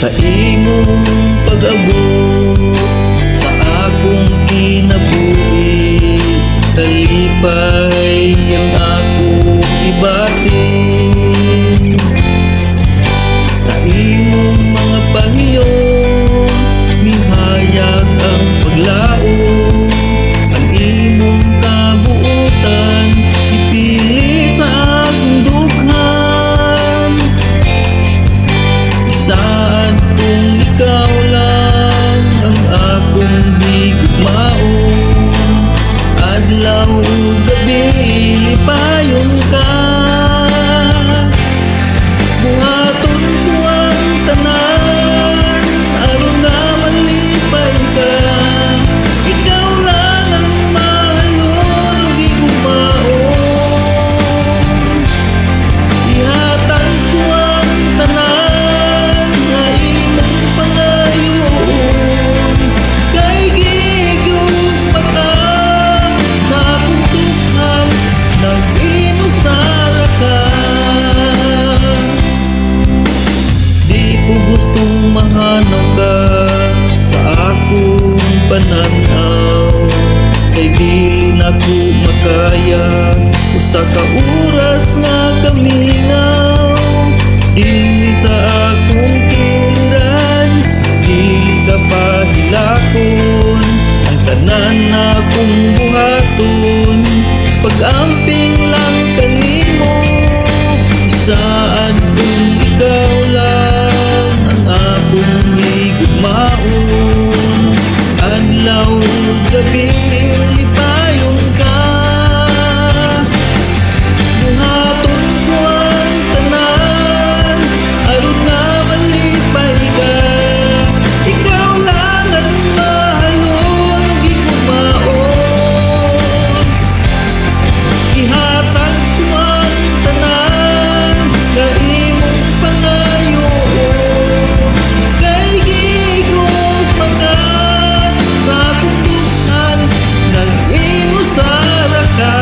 sa imong pag-abot sa akong kinabuhi. Kalipay ang akong ibatin sa imong mga pahiyon. Mihayag ang paglaom, ang imong kabuutan ipili sa akong dughan. Saan kung ikaw lang ang akong higugmaon, adlaw ug gabi lipayon ka. Buhaton ko ang tanan aron nga malipay ka. Ikaw lang ang mahalon ug higugmaon. Ihatag ko ang tanan nga imong pangayoon. Kay gigugma ka sa akong tukang nag-inusara ka. Di ko gustong mahanaw ka sa akong pananaw, kay dili na ko makaya usa ka oras nga kamingaw. Dili sa akong kiliran, dili ka pahilakon, ang tanan na akong buhaton pag-amping lang kanimo. Saan kung ikaw lang ang akong higugmaon, adlaw ug gabi lipayon ka. Buhaton ko ang tanan aron nga malipay ka. Ikaw lang ang mahalon ug higugmaon. Ihatag ko ang tanan nga imong pangayoon. Kay gigugma ka sa akong tukhan nag-inusara ka.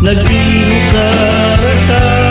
Nag-inusara ka